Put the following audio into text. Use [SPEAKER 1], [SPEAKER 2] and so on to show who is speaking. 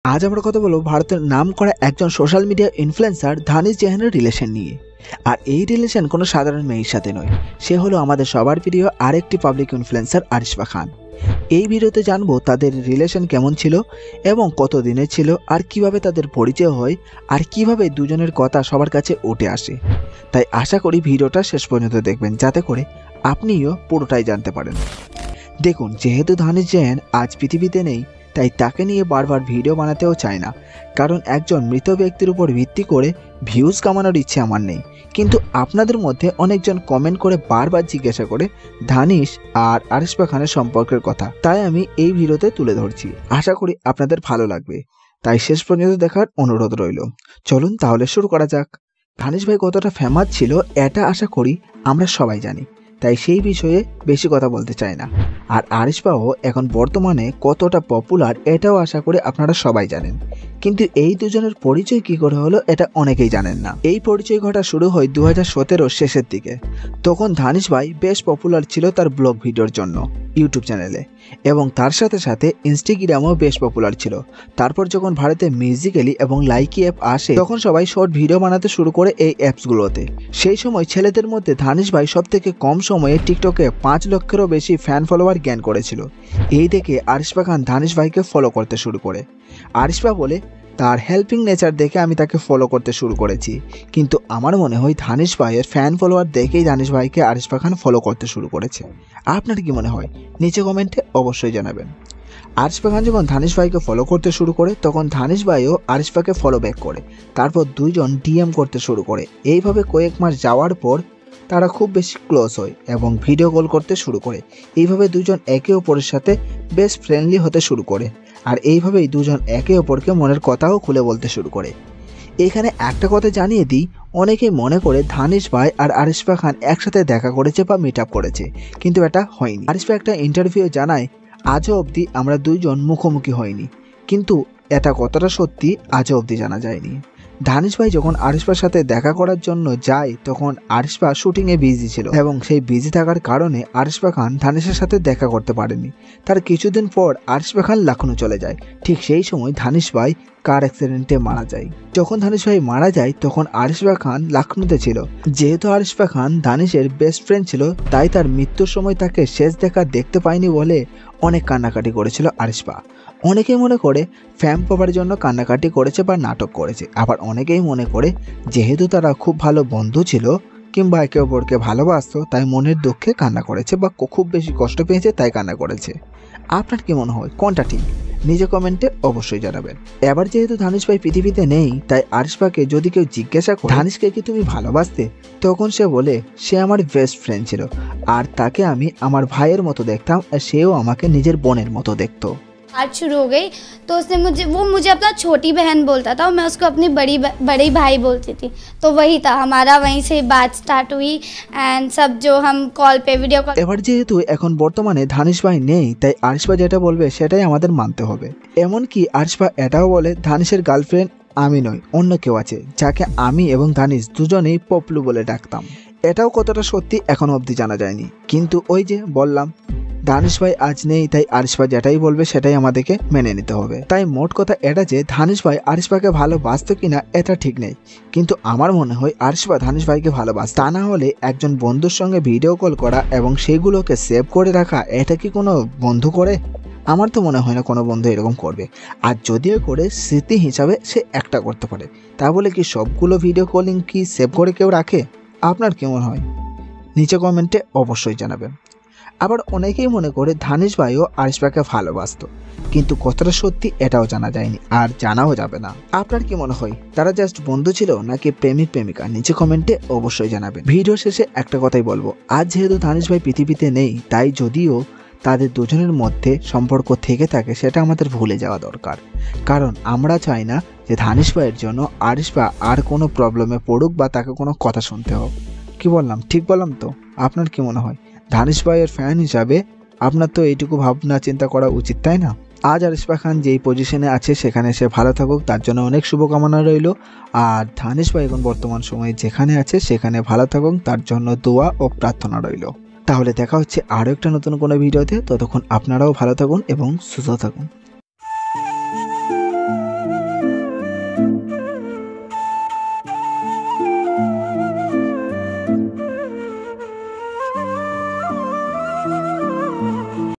[SPEAKER 1] আজ আমরা কথা বলবো ভারতের নাম করা একজন সোশ্যাল মিডিয়া ইনফ্লুয়েন্সার ধানিশ জাহানের রিলেশন নিয়ে। আর এই রিলেশন কোনো সাধারণ মেয়ের সাথে নয়, সে হলো আমাদের সবার প্রিয় আরেকটি পাবলিক ইনফ্লুয়েন্সার আরিশপা খান। এই ভিডিওতে জানবো তাদের রিলেশন কেমন ছিল এবং কত দিনের ছিল, আর কিভাবে তাদের পরিচয় হয়, আর কিভাবে দুজনের কথা সবার কাছে উঠে আসে। তাই আশা করি ভিডিওটা শেষ পর্যন্ত দেখবেন, যাতে করে আপনিও পুরোটাই জানতে পারেন। দেখুন, যেহেতু ধানিশ জাহান আজ পৃথিবীতে নেই, তাই তাকে নিয়ে বারবার ভিডিও বানাতেও চাই না, কারণ একজন মৃত ব্যক্তির উপর ভিত্তি করে ভিউজ কামানোর ইচ্ছে আমার নেই। কিন্তু আপনাদের মধ্যে অনেকজন কমেন্ট করে বারবার জিজ্ঞাসা করে ধানিশ আর আরিশপা খানের সম্পর্কের কথা, তাই আমি এই ভিডিওতে তুলে ধরছি। আশা করি আপনাদের ভালো লাগবে, তাই শেষ পর্যন্ত দেখার অনুরোধ রইল। চলুন তাহলে শুরু করা যাক। ধানিশ ভাই কতটা ফেমাস ছিল এটা আশা করি আমরা সবাই জানি, তাই সেই বিষয়ে বেশি কথা বলতে চাই না। আর আরিশপাও এখন বর্তমানে কতটা পপুলার এটাও আশা করি আপনারা সবাই জানেন, কিন্তু এই দুজনের পরিচয় কি করে হলো এটা অনেকেই জানেন না। এই পরিচয় ঘটা শুরু হয় 2017 শেষের দিকে। তখন ধানিশ ভাই বেশ পপুলার ছিল তার ব্লগ ভিডিওর জন্য ইউটিউব চ্যানেলে, এবং তার সাথে সাথে ইনস্টাগ্রামও বেশ পপুলার ছিল। তারপর যখন ভারতে মিউজিক্যালি এবং লাইকি অ্যাপ আসে, তখন সবাই শর্ট ভিডিও বানাতে শুরু করে এই অ্যাপসগুলোতে। সেই সময় ছেলেদের মধ্যে ধানিশ ভাই সব থেকে কম সময়ে টিকটকে 5 লক্ষেরও বেশি ফ্যান ফলোয়ার গেইন করেছিল। এই দেখে আরিশপা খান ধানিশ ভাইকে ফলো করতে শুরু করে। আরিশপা বলে, তার হেল্পিং নেচার দেখে আমি তাকে ফলো করতে শুরু করেছি, কিন্তু আমার মনে হয় ধানিশ ভাইয়ের ফ্যান ফলোয়ার দেখেই ধানিশ ভাইকে আরিশপা খান ফলো করতে শুরু করেছে। আপনার কি মনে হয় নিচে কমেন্টে অবশ্যই জানাবেন। আরিশপা খান যখন ধানিশ ভাইকে ফলো করতে শুরু করে, তখন ধানিশ ভাইও আরিশপাকে ফলো ব্যাক করে। তারপর দুইজন ডিএম করতে শুরু করে। এইভাবে কয়েক মাস যাওয়ার পর তারা খুব বেশি ক্লোজ হয় এবং ভিডিও কল করতে শুরু করে। এইভাবে দুজন একে অপরের সাথে বেশ ফ্রেন্ডলি হতে শুরু করে, আর এইভাবেই দুজন একে অপরকে মনের কথাও খুলে বলতে শুরু করে। এখানে একটা কথা জানিয়ে দিই, অনেকেই মনে করে ধানিশ ভাই আর আরিশপা খান একসাথে দেখা করেছে বা মিট আপ করেছে, কিন্তু এটা হয়নি। আরিশপা একটা ইন্টারভিউ জানায়, আজও অবধি আমরা দুইজন মুখোমুখি হয়নি, কিন্তু এটা কতটা সত্যি আজও অবধি জানা যায়নি। ধানিশ ভাই যখন আরিশপার সাথে দেখা করার জন্য যায়, তখন আরিশপা শুটিংয়ে বিজি ছিল, এবং সেই বিজি থাকার কারণে আরিশপা খান ধানিশের সাথে দেখা করতে পারেনি। তার কিছুদিন পর আরিশপা খান লখনউ চলে যায়। ঠিক সেই সময় ধানিশ ভাই কার অ্যাক্সিডেন্টে মারা যায়। যখন ধানিশ ভাই মারা যায়, তখন আরিশপা খান লখনউতে ছিল। যেহেতু আরিশপা খান ধানিশের বেস্ট ফ্রেন্ড ছিল, তাই তার মৃত্যুর সময় তাকে শেষ দেখা দেখতে পায়নি বলে অনেক কান্নাকাটি করেছিল আরিশপা। অনেকেই মনে করে ফ্যাম পাওয়ার জন্য কান্নাকাটি করেছে বা নাটক করেছে, আবার অনেকেই মনে করে যেহেতু তারা খুব ভালো বন্ধু ছিল কিংবা একে অপরকে ভালোবাসতো, তাই মনের দুঃখে কান্না করেছে বা খুব বেশি কষ্ট পেয়েছে তাই কান্না করেছে। আপনার কি মনে হয় কোনটা ঠিক? নিজে কমেন্টে অবশ্যই জানাবেন। এবার যেহেতু ধানিশ ভাই পৃথিবীতে নেই, তাই আরিশপাকে যদি কেউ জিজ্ঞাসা করে ধানিশকে কি তুমি ভালোবাসতে, তখন সে বলে সে আমার বেস্ট ফ্রেন্ড ছিল, আর তাকে আমি আমার ভাইয়ের মতো দেখতাম, আর সেও আমাকে নিজের বোনের মতো দেখতো।
[SPEAKER 2] बात शुरू हो गई तो उसने मुझे अपना छोटी बहन बोलता था और मैं उसको अपनी बड़ी भाई बोलती थी। तो वही था, हमारा वहीं से बात स्टार्ट हुई एंड सब जो हम कॉल पे वीडियो कॉल।
[SPEAKER 1] এবার যেহেতু এখন বর্তমানে ধানিশ ভাই নেই, তাই আরিশপা যেটা বলবে সেটাই আমাদের মানতে হবে। এমনকি আরিশপা এটাও বলে ধানিশের গার্লফ্রেন্ড আমি নই, অন্য কেউ আছে, যাকে আমি এবং ধানিশ দুজনেই পপলু বলে ডাকতাম। এটাও কতটা সত্যি এখনো অবধি জানা যায়নি, কিন্তু ওই যে বললাম ধানিশ ভাই আজ নেই, তাই আরিশপা যেটাই বলবে সেটাই আমাদেরকে মেনে নিতে হবে। তাই মোট কথা এটা যে ধানিশ ভাই আরিশপাকে ভালোবাসতো কিনা এটা ঠিক নেই, কিন্তু আমার মনে হয় আরিশপা ধানিশ ভাইকে ভালোবাসে। তা না হলে একজন বন্ধুর সঙ্গে ভিডিও কল করা এবং সেগুলোকে সেভ করে রাখা, এটা কি কোনো বন্ধু করে? আমার তো মনে হয় না কোনো বন্ধু এরকম করবে। আর যদিও করে স্মৃতি হিসাবে সে একটা করতে পারে, তা বলে কি সবগুলো ভিডিও কলিং কি সেভ করে কেউ রাখে? আপনার কেমন হয় নিচে কমেন্টে অবশ্যই জানাবেন। আবার অনেকেই মনে করে ধানিশ ভাইও আরিশপাকে ভালোবাসতো, কিন্তু কতটা সত্যি এটাও জানা যায়নি, আর জানাও যাবে না। আপনার কি মনে হয় তারা জাস্ট বন্ধু ছিল নাকি প্রেমিক প্রেমিকা? নিচে কমেন্টে অবশ্যই জানাবেন। ভিডিও শেষে একটা কথাই বলবো, আজ যেহেতু ধানিশ ভাই পৃথিবীতে নেই, তাই যদিও তাদের দুজনের মধ্যে সম্পর্ক থেকে থাকে, সেটা আমাদের ভুলে যাওয়া দরকার, কারণ আমরা চাই না যে ধানিশ ভাইয়ের জন্য আরিশপা আর কোনো প্রবলেমে পড়ুক বা তাকে কোনো কথা শুনতে হোক। কি বললাম, ঠিক বললাম তো? আপনার কি মনে হয়? ধানিশ ভাইয়ের ফ্যান হিসাবে আপনার তো এইটুকু ভাবনা চিন্তা করা উচিত, তাই না? আজ আরিশপা খান যেই পজিশনে আছে সেখানে সে ভালো থাকুক, তার জন্য অনেক শুভকামনা রইল। আর ধানিশ ভাই এখন বর্তমান সময়ে যেখানে আছে সেখানে ভালো থাকুক, তার জন্য দোয়া ও প্রার্থনা রইল। তাহলে দেখা হচ্ছে আরও একটা নতুন কোনো ভিডিওতে। ততক্ষণ আপনারাও ভালো থাকুন এবং সুস্থ থাকুন।